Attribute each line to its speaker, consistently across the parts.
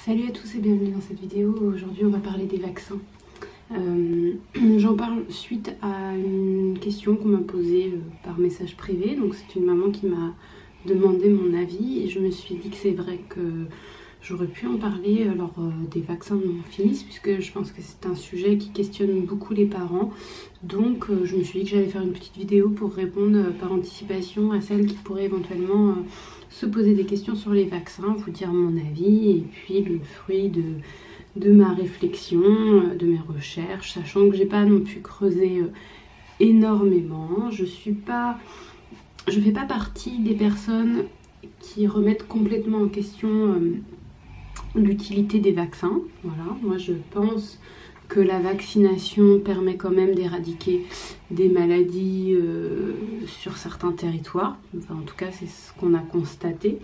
Speaker 1: Salut à tous et bienvenue dans cette vidéo. Aujourd'hui on va parler des vaccins. J'en parle suite à une question qu'on m'a posée par message privé. Donc c'est une maman qui m'a demandé mon avis et je me suis dit que c'est vrai que j'aurais pu en parler lors des vaccins de mon fils, puisque je pense que c'est un sujet qui questionne beaucoup les parents. Donc je me suis dit que j'allais faire une petite vidéo pour répondre par anticipation à celles qui pourraient éventuellement se poser des questions sur les vaccins, vous dire mon avis et puis le fruit de ma réflexion, de mes recherches, sachant que j'ai pas non plus creusé énormément. Je fais pas partie des personnes qui remettent complètement en question l'utilité des vaccins. Voilà, moi je pense que la vaccination permet quand même d'éradiquer des maladies sur certains territoires. Enfin, en tout cas, c'est ce qu'on a constaté.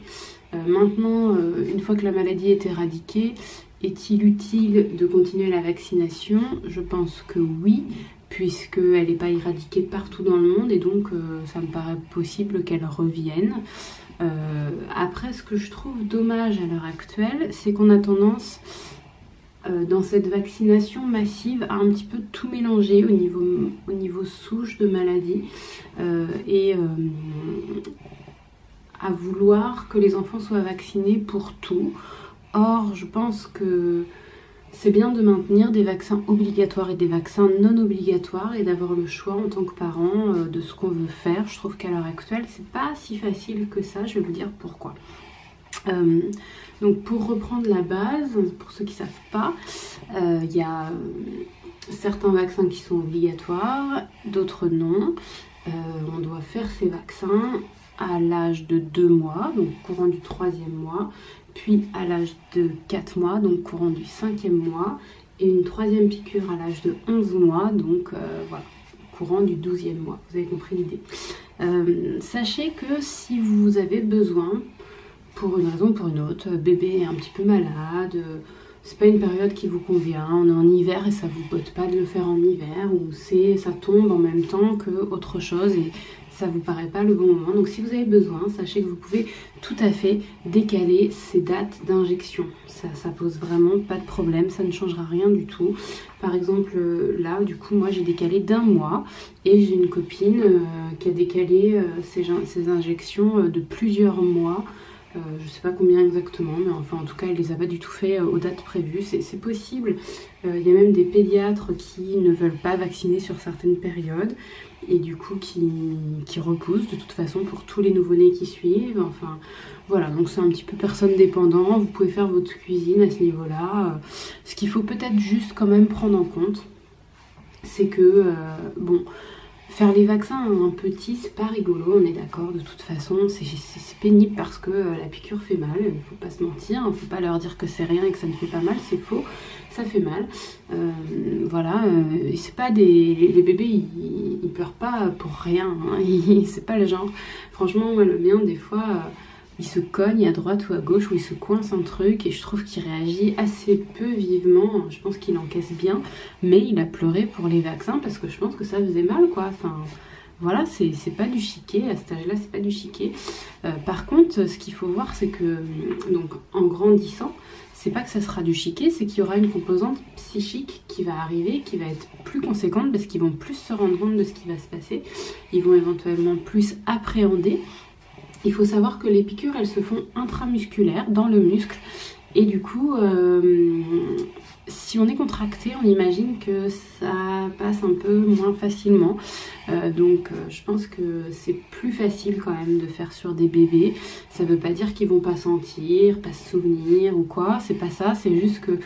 Speaker 1: Maintenant, une fois que la maladie est éradiquée, est-il utile de continuer la vaccination? Je pense que oui, puisqu'elle n'est pas éradiquée partout dans le monde et donc ça me paraît possible qu'elle revienne. Après, ce que je trouve dommage à l'heure actuelle, c'est qu'on a tendance dans cette vaccination massive à un petit peu tout mélanger au niveau souche de maladie et à vouloir que les enfants soient vaccinés pour tout. Or, je pense que c'est bien de maintenir des vaccins obligatoires et des vaccins non obligatoires et d'avoir le choix en tant que parent de ce qu'on veut faire. Je trouve qu'à l'heure actuelle, c'est pas si facile que ça. Je vais vous dire pourquoi. Donc pour reprendre la base, pour ceux qui ne savent pas, il y a certains vaccins qui sont obligatoires, d'autres non. On doit faire ces vaccins à l'âge de 2 mois, donc courant du 3e mois, puis à l'âge de 4 mois, donc courant du 5e mois, et une 3e piqûre à l'âge de 11 mois, donc voilà, courant du 12e mois. Vous avez compris l'idée. Sachez que si vous avez besoin, pour une raison ou pour une autre, bébé est un petit peu malade, c'est pas une période qui vous convient, on est en hiver et ça vous botte pas de le faire en hiver, ou ça tombe en même temps que autre chose et ça vous paraît pas le bon moment. Donc si vous avez besoin, sachez que vous pouvez tout à fait décaler ces dates d'injection. Ça pose vraiment pas de problème, ça ne changera rien du tout. Par exemple là, du coup moi j'ai décalé d'1 mois et j'ai une copine qui a décalé ses injections de plusieurs mois. Je ne sais pas combien exactement, mais enfin en tout cas elle les a pas du tout fait aux dates prévues, c'est possible. Il y a même des pédiatres qui ne veulent pas vacciner sur certaines périodes et du coup qui repoussent de toute façon pour tous les nouveau-nés qui suivent. Enfin voilà, donc c'est un petit peu personne dépendant, vous pouvez faire votre cuisine à ce niveau-là. Ce qu'il faut peut-être juste quand même prendre en compte, c'est que bon, faire les vaccins à un petit, c'est pas rigolo, on est d'accord, de toute façon, c'est pénible parce que la piqûre fait mal, il faut pas se mentir, il faut pas leur dire que c'est rien et que ça ne fait pas mal, c'est faux, ça fait mal. Voilà, c'est pas les bébés, ils pleurent pas pour rien, hein, c'est pas le genre. Franchement, moi, le mien, des fois, il se cogne à droite ou à gauche, ou il se coince un truc, et je trouve qu'il réagit assez peu vivement. Je pense qu'il encaisse bien, mais il a pleuré pour les vaccins parce que je pense que ça faisait mal, quoi. Enfin, voilà, c'est pas du chiquet, à cet âge-là, c'est pas du chiquet. Par contre, ce qu'il faut voir, c'est que, donc, en grandissant, c'est pas que ça sera du chiquet, c'est qu'il y aura une composante psychique qui va arriver, qui va être plus conséquente, parce qu'ils vont plus se rendre compte de ce qui va se passer. Ils vont éventuellement plus appréhender. Il faut savoir que les piqûres, elles se font intramusculaires, dans le muscle. Et du coup, si on est contracté, on imagine que ça passe un peu moins facilement. Donc, je pense que c'est plus facile quand même de faire sur des bébés. Ça veut pas dire qu'ils vont pas sentir, pas se souvenir ou quoi. C'est pas ça, c'est juste que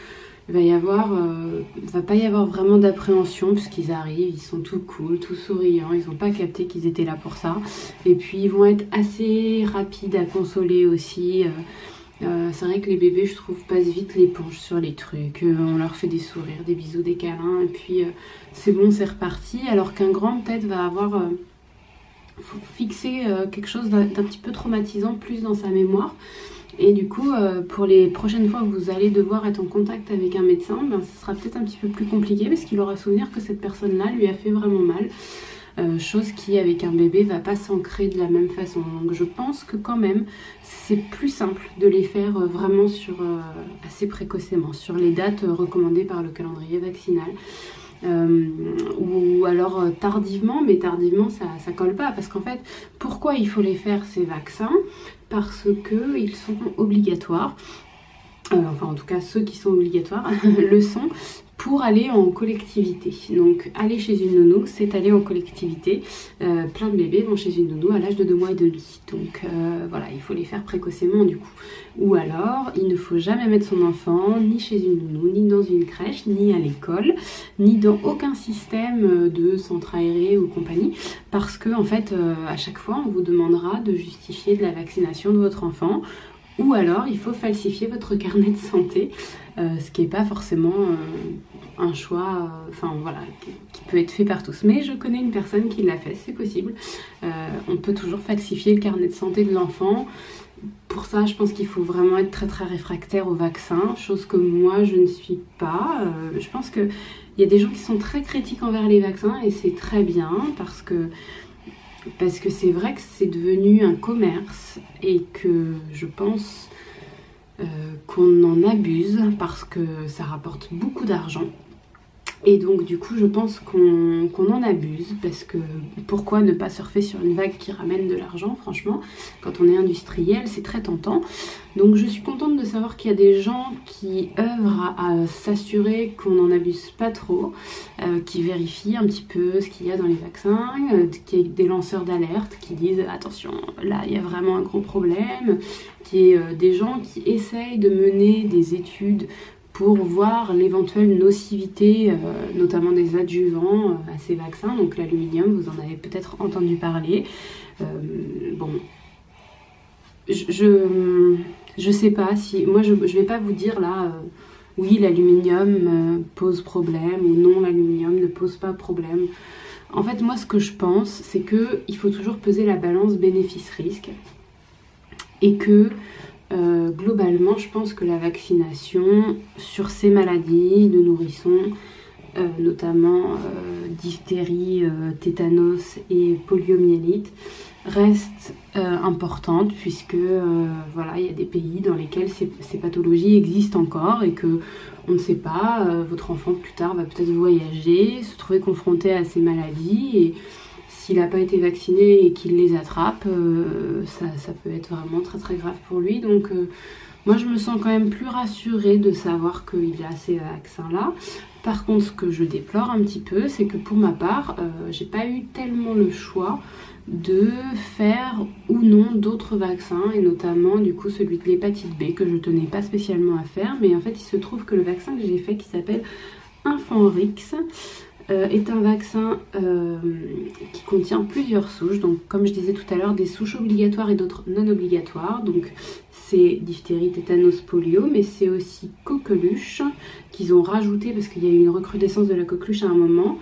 Speaker 1: il va pas y avoir vraiment d'appréhension puisqu'ils arrivent, ils sont tout cool, tout souriants, ils n'ont pas capté qu'ils étaient là pour ça. Et puis ils vont être assez rapides à consoler aussi. C'est vrai que les bébés, je trouve, passent vite l'éponge sur les trucs. On leur fait des sourires, des bisous, des câlins, et puis c'est bon, c'est reparti. Alors qu'un grand, peut-être, va avoir fixé quelque chose d'un petit peu traumatisant plus dans sa mémoire. Et du coup, pour les prochaines fois que vous allez devoir être en contact avec un médecin, ce sera peut-être un petit peu plus compliqué parce qu'il aura souvenir que cette personne-là lui a fait vraiment mal. chose qui avec un bébé va pas s'ancrer de la même façon. Donc je pense que quand même c'est plus simple de les faire vraiment assez précocement, sur les dates recommandées par le calendrier vaccinal. Ou alors tardivement, mais tardivement ça colle pas, parce qu'en fait pourquoi il faut les faire ces vaccins? Parce que ils sont obligatoires, enfin en tout cas ceux qui sont obligatoires le sont pour aller en collectivité. Donc aller chez une nounou, c'est aller en collectivité. Plein de bébés vont chez une nounou à l'âge de 2 mois et demi. Donc voilà, il faut les faire précocement du coup. Ou alors, il ne faut jamais mettre son enfant ni chez une nounou, ni dans une crèche, ni à l'école, ni dans aucun système de centre aéré ou compagnie. Parce que en fait, à chaque fois, on vous demandera de justifier de la vaccination de votre enfant. Ou alors, il faut falsifier votre carnet de santé, ce qui n'est pas forcément un choix voilà, qui peut être fait par tous. Mais je connais une personne qui l'a fait, c'est possible. On peut toujours falsifier le carnet de santé de l'enfant. Pour ça, je pense qu'il faut vraiment être très très réfractaire au vaccin, chose que moi je ne suis pas. Je pense qu'il y a des gens qui sont très critiques envers les vaccins et c'est très bien parce que c'est vrai que c'est devenu un commerce et que je pense qu'on en abuse parce que ça rapporte beaucoup d'argent. Et donc du coup je pense qu'on en abuse, parce que pourquoi ne pas surfer sur une vague qui ramène de l'argent? Franchement, quand on est industriel, c'est très tentant. Donc je suis contente de savoir qu'il y a des gens qui œuvrent à s'assurer qu'on n'en abuse pas trop, qui vérifient un petit peu ce qu'il y a dans les vaccins, qu'il y ait des lanceurs d'alerte qui disent attention, là il y a vraiment un gros problème, qu'il y ait des gens qui essayent de mener des études pour voir l'éventuelle nocivité, notamment des adjuvants à ces vaccins. Donc l'aluminium, vous en avez peut-être entendu parler. Bon, je sais pas si... Moi, je vais pas vous dire là, oui, l'aluminium pose problème, ou non, l'aluminium ne pose pas problème. En fait, moi, ce que je pense, c'est qu'il faut toujours peser la balance bénéfice-risque. Et que... globalement, je pense que la vaccination sur ces maladies de nourrissons, notamment diphtérie, tétanos et poliomyélite, reste importante, puisque voilà, il y a des pays dans lesquels ces pathologies existent encore et que on ne sait pas, votre enfant plus tard va peut-être voyager, se trouver confronté à ces maladies, et s'il n'a pas été vacciné et qu'il les attrape, ça peut être vraiment très très grave pour lui. Donc moi je me sens quand même plus rassurée de savoir qu'il a ces vaccins-là. Par contre, ce que je déplore un petit peu, c'est que pour ma part, j'ai pas eu tellement le choix de faire ou non d'autres vaccins, et notamment du coup celui de l'hépatite B que je tenais pas spécialement à faire. Mais en fait, il se trouve que le vaccin que j'ai fait, qui s'appelle Infanrix, est un vaccin qui contient plusieurs souches. Donc comme je disais tout à l'heure, des souches obligatoires et d'autres non obligatoires. Donc c'est diphtérie, tétanos, polio, mais c'est aussi coqueluche qu'ils ont rajouté parce qu'il y a eu une recrudescence de la coqueluche à un moment.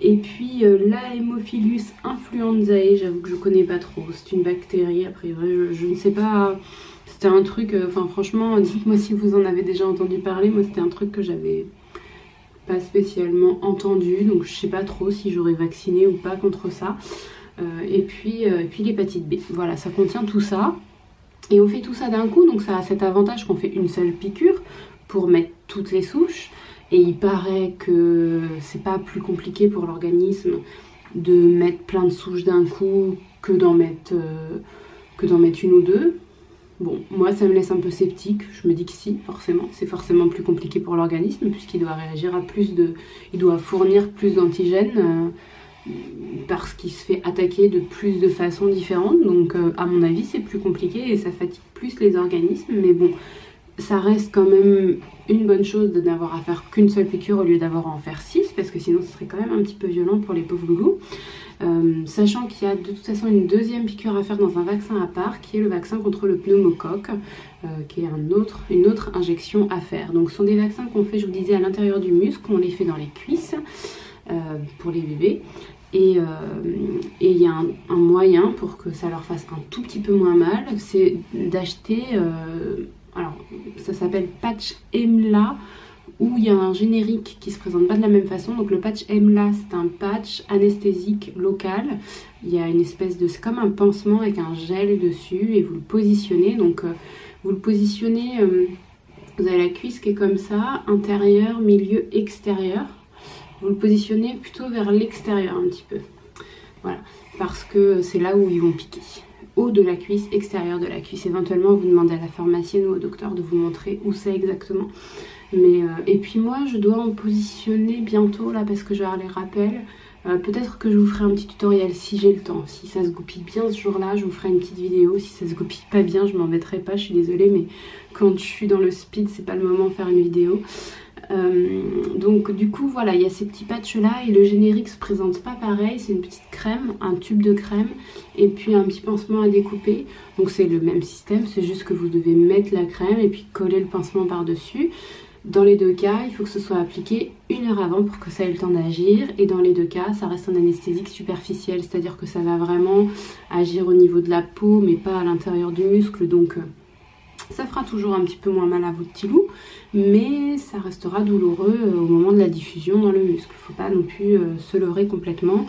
Speaker 1: Et puis l'Haemophilus influenzae, j'avoue que je connais pas trop. C'est une bactérie, a priori, je ne sais pas. C'était un truc, franchement, dites-moi si vous en avez déjà entendu parler. Moi, c'était un truc que j'avais pas spécialement entendu, donc je sais pas trop si j'aurais vacciné ou pas contre ça. Et puis l'hépatite B, voilà, ça contient tout ça, et on fait tout ça d'un coup, donc ça a cet avantage qu'on fait une seule piqûre pour mettre toutes les souches, et il paraît que c'est pas plus compliqué pour l'organisme de mettre plein de souches d'un coup que d'en mettre une ou deux. Bon, moi ça me laisse un peu sceptique, je me dis que si, forcément, c'est forcément plus compliqué pour l'organisme puisqu'il doit réagir à il doit fournir plus d'antigènes parce qu'il se fait attaquer de plus de façons différentes. Donc à mon avis c'est plus compliqué et ça fatigue plus les organismes, mais bon, ça reste quand même une bonne chose de n'avoir à faire qu'une seule piqûre au lieu d'avoir à en faire 6, parce que sinon ce serait quand même un petit peu violent pour les pauvres loulous. Sachant qu'il y a de toute façon une deuxième piqûre à faire dans un vaccin à part, qui est le vaccin contre le pneumocoque, qui est une autre injection à faire. Donc ce sont des vaccins qu'on fait, je vous disais, à l'intérieur du muscle, on les fait dans les cuisses pour les bébés. Et il y a un moyen pour que ça leur fasse un tout petit peu moins mal, c'est d'acheter, alors ça s'appelle patch EMLA où il y a un générique qui se présente pas de la même façon. Donc le patch EMLA, c'est un patch anesthésique local. Il y a une espèce de... c'est comme un pansement avec un gel dessus et vous le positionnez. Donc vous le positionnez, vous avez la cuisse qui est comme ça, intérieur, milieu, extérieur. Vous le positionnez plutôt vers l'extérieur un petit peu. Voilà, parce que c'est là où ils vont piquer. Haut de la cuisse, extérieur de la cuisse. Éventuellement, vous demandez à la pharmacienne ou au docteur de vous montrer où c'est exactement. Mais, et puis moi, je dois en positionner bientôt là parce que je vais avoir les rappels. Peut-être que je vous ferai un petit tutoriel si j'ai le temps. Si ça se goupille bien ce jour-là, je vous ferai une petite vidéo. Si ça se goupille pas bien, je m'embêterai pas, je suis désolée. Mais quand je suis dans le speed, c'est pas le moment de faire une vidéo. Donc du coup voilà, il y a ces petits patchs là et le générique se présente pas pareil, c'est une petite crème, un tube de crème et puis un petit pansement à découper. Donc c'est le même système, c'est juste que vous devez mettre la crème et puis coller le pansement par dessus. Dans les deux cas, il faut que ce soit appliqué 1 heure avant pour que ça ait le temps d'agir, et dans les deux cas, ça reste un anesthésique superficiel, c'est-à-dire que ça va vraiment agir au niveau de la peau mais pas à l'intérieur du muscle. Donc ça fera toujours un petit peu moins mal à votre petit loup, mais ça restera douloureux au moment de la diffusion dans le muscle. Il ne faut pas non plus se leurrer complètement.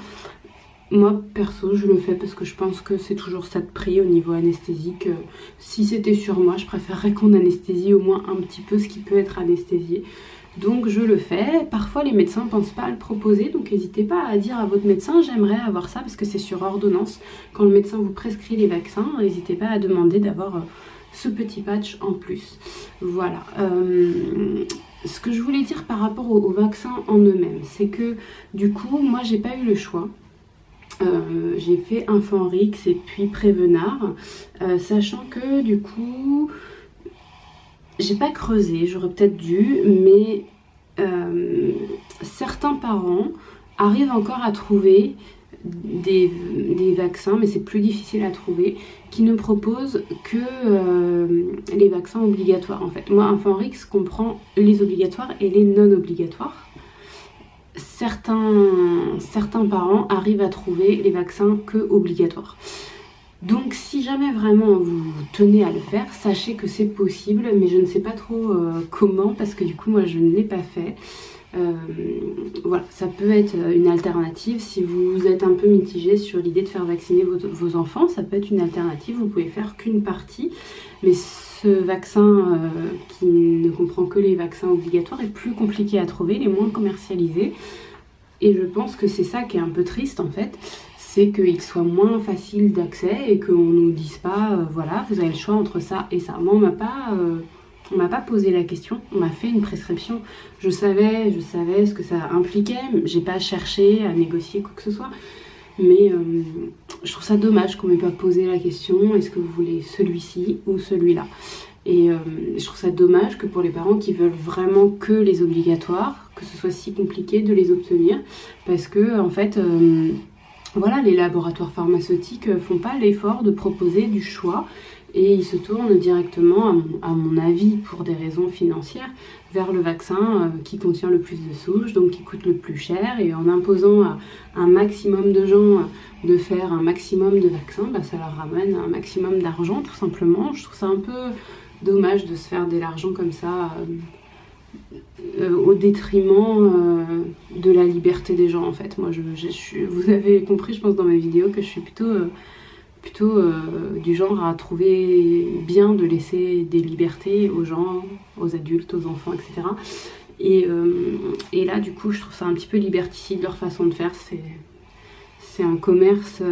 Speaker 1: Moi, perso, je le fais parce que je pense que c'est toujours ça de prix au niveau anesthésique. Si c'était sur moi, je préférerais qu'on anesthésie au moins un petit peu ce qui peut être anesthésié. Donc je le fais. Parfois les médecins ne pensent pas à le proposer, donc n'hésitez pas à dire à votre médecin j'aimerais avoir ça, parce que c'est sur ordonnance. Quand le médecin vous prescrit les vaccins, n'hésitez pas à demander d'avoir ce petit patch en plus. Voilà. Ce que je voulais dire par rapport aux vaccins en eux-mêmes, c'est que du coup, moi j'ai pas eu le choix. J'ai fait Infanrix et puis Prévenard, sachant que du coup, j'ai pas creusé, j'aurais peut-être dû, mais certains parents arrivent encore à trouver des vaccins, mais c'est plus difficile à trouver, qui ne proposent que les vaccins obligatoires en fait. Moi, Infanrix comprend les obligatoires et les non obligatoires. Certains parents arrivent à trouver les vaccins que obligatoires. Donc si jamais vraiment vous tenez à le faire, sachez que c'est possible, mais je ne sais pas trop comment, parce que du coup moi je ne l'ai pas fait. Voilà, ça peut être une alternative. Si vous êtes un peu mitigé sur l'idée de faire vacciner vos enfants, ça peut être une alternative. Vous pouvez faire qu'une partie, mais ce vaccin qui ne comprend que les vaccins obligatoires est plus compliqué à trouver, il est moins commercialisé, et je pense que c'est ça qui est un peu triste en fait, c'est qu'il soit moins facile d'accès et qu'on ne nous dise pas voilà, vous avez le choix entre ça et ça. Moi on m'a pas posé la question, on m'a fait une prescription, je savais ce que ça impliquait, j'ai pas cherché à négocier quoi que ce soit, mais je trouve ça dommage qu'on m'ait pas posé la question, est-ce que vous voulez celui-ci ou celui-là, et je trouve ça dommage que pour les parents qui veulent vraiment que les obligatoires, que ce soit si compliqué de les obtenir, parce que en fait voilà, les laboratoires pharmaceutiques font pas l'effort de proposer du choix, et ils se tournent directement, à mon avis, pour des raisons financières, vers le vaccin qui contient le plus de souches, donc qui coûte le plus cher, et en imposant à un maximum de gens de faire un maximum de vaccins, bah, ça leur ramène un maximum d'argent tout simplement. Je trouve ça un peu dommage de se faire de l'argent comme ça au détriment de la liberté des gens en fait. Moi vous avez compris je pense dans mes vidéos que je suis plutôt du genre à trouver bien de laisser des libertés aux gens, aux adultes, aux enfants, etc. Et là du coup je trouve ça un petit peu liberticide leur façon de faire. C'est un commerce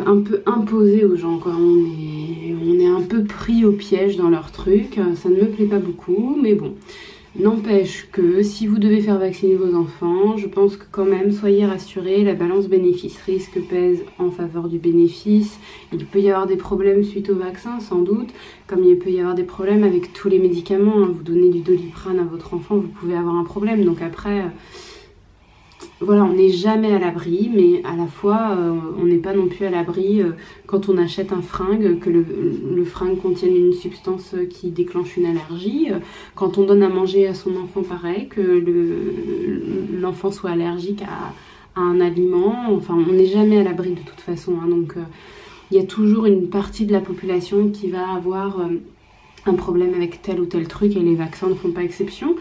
Speaker 1: un peu imposé aux gens, quoi. On est un peu pris au piège dans leur truc, ça ne me plaît pas beaucoup, mais bon. N'empêche que si vous devez faire vacciner vos enfants, je pense que quand même, soyez rassurés, la balance bénéfice-risque pèse en faveur du bénéfice. Il peut y avoir des problèmes suite au vaccin, sans doute, comme il peut y avoir des problèmes avec tous les médicaments. Vous donnez du Doliprane à votre enfant, vous pouvez avoir un problème, donc après... Voilà, on n'est jamais à l'abri, mais à la fois, on n'est pas non plus à l'abri quand on achète un fringue, que le fringue contienne une substance qui déclenche une allergie. Quand on donne à manger à son enfant, pareil, que l'enfant soit allergique à un aliment. Enfin, on n'est jamais à l'abri de toute façon. Donc, il y a toujours une partie de la population qui va avoir un problème avec tel ou tel truc et les vaccins ne font pas exception.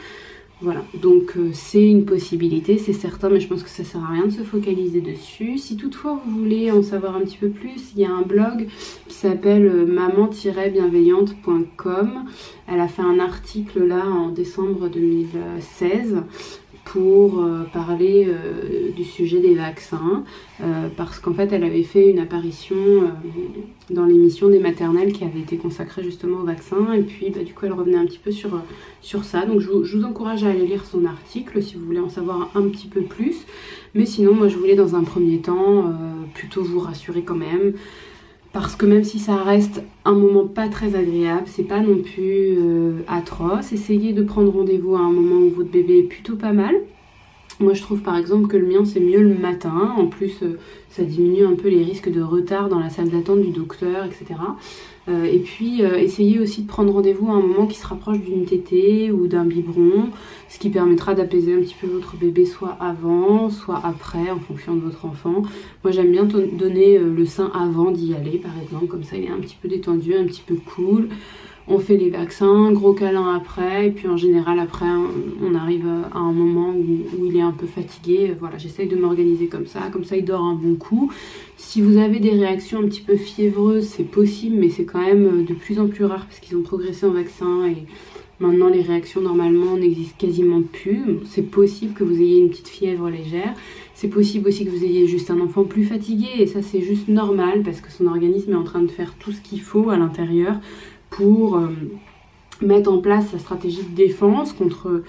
Speaker 1: Voilà, donc c'est une possibilité, c'est certain, mais je pense que ça sert à rien de se focaliser dessus. Si toutefois vous voulez en savoir un petit peu plus, il y a un blog qui s'appelle maman-bienveillante.com. Elle a fait un article là en décembre 2016 pour parler du sujet des vaccins, parce qu'en fait elle avait fait une apparition dans l'émission des maternelles qui avait été consacrée justement aux vaccins, et puis du coup elle revenait un petit peu sur ça, donc je vous encourage à aller lire son article si vous voulez en savoir un petit peu plus, mais sinon moi je voulais dans un premier temps plutôt vous rassurer quand même, parce que même si ça reste un moment pas très agréable, c'est pas non plus atroce. Essayez de prendre rendez-vous à un moment où votre bébé est plutôt pas mal. Moi je trouve par exemple que le mien c'est mieux le matin, en plus ça diminue un peu les risques de retard dans la salle d'attente du docteur, etc. Et puis essayez aussi de prendre rendez-vous à un moment qui se rapproche d'une tétée ou d'un biberon, ce qui permettra d'apaiser un petit peu votre bébé soit avant, soit après en fonction de votre enfant. Moi j'aime bien donner le sein avant d'y aller par exemple, comme ça il est un petit peu détendu, un petit peu cool. On fait les vaccins, gros câlin après, et puis en général après on arrive à un moment où il est un peu fatigué. Voilà, j'essaye de m'organiser comme ça il dort un bon coup. Si vous avez des réactions un petit peu fiévreuses, c'est possible, mais c'est quand même de plus en plus rare parce qu'ils ont progressé en vaccin et maintenant les réactions normalement n'existent quasiment plus. C'est possible que vous ayez une petite fièvre légère. C'est possible aussi que vous ayez juste un enfant plus fatigué, et ça c'est juste normal parce que son organisme est en train de faire tout ce qu'il faut à l'intérieur pour mettre en place sa stratégie de défense contre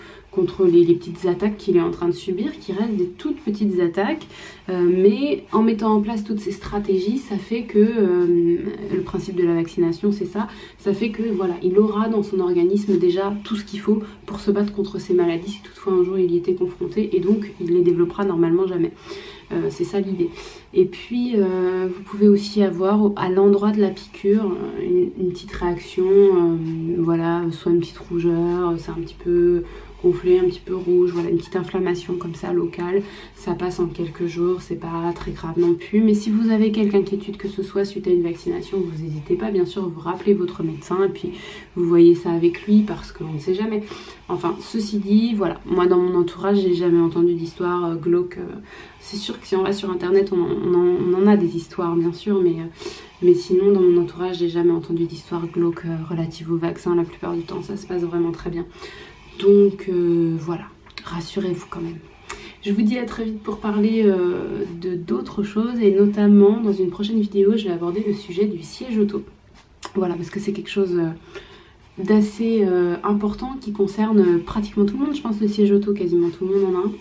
Speaker 1: les petites attaques qu'il est en train de subir, qui restent des toutes petites attaques, mais en mettant en place toutes ces stratégies, ça fait que, le principe de la vaccination c'est ça fait que voilà, il aura dans son organisme déjà tout ce qu'il faut pour se battre contre ces maladies, si toutefois un jour il y était confronté, et donc il les développera normalement jamais. C'est ça l'idée. Et puis vous pouvez aussi avoir à l'endroit de la piqûre une petite réaction, voilà, soit une petite rougeur, c'est un petit peu gonflé, un petit peu rouge, voilà, une petite inflammation comme ça locale, ça passe en quelques jours, c'est pas très grave non plus, mais si vous avez quelque inquiétude que ce soit suite à une vaccination, vous n'hésitez pas, bien sûr, vous rappelez votre médecin et puis vous voyez ça avec lui parce qu'on ne sait jamais. Enfin, ceci dit, voilà, moi dans mon entourage, j'ai jamais entendu d'histoire glauque. C'est sûr que si on va sur internet, on en a des histoires bien sûr, mais sinon dans mon entourage, j'ai jamais entendu d'histoire glauque relative au vaccin. La plupart du temps, ça se passe vraiment très bien. Donc voilà, rassurez-vous quand même. Je vous dis à très vite pour parler de d'autres choses, et notamment dans une prochaine vidéo, je vais aborder le sujet du siège auto. Voilà, parce que c'est quelque chose d'assez important qui concerne pratiquement tout le monde. Je pense que le siège auto, quasiment tout le monde en a un.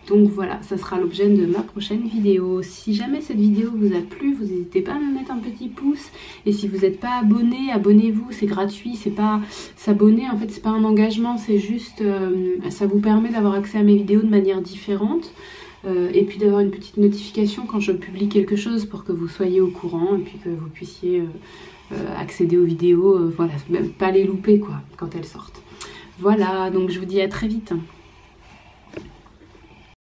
Speaker 1: Donc voilà, ça sera l'objet de ma prochaine vidéo. Si jamais cette vidéo vous a plu, vous n'hésitez pas à me mettre un petit pouce. Et si vous n'êtes pas abonné, abonnez-vous, c'est gratuit. C'est pas s'abonner, en fait c'est pas un engagement, c'est juste ça vous permet d'avoir accès à mes vidéos de manière différente. Et puis d'avoir une petite notification quand je publie quelque chose pour que vous soyez au courant et puis que vous puissiez accéder aux vidéos, voilà, même pas les louper quoi quand elles sortent. Voilà, donc je vous dis à très vite.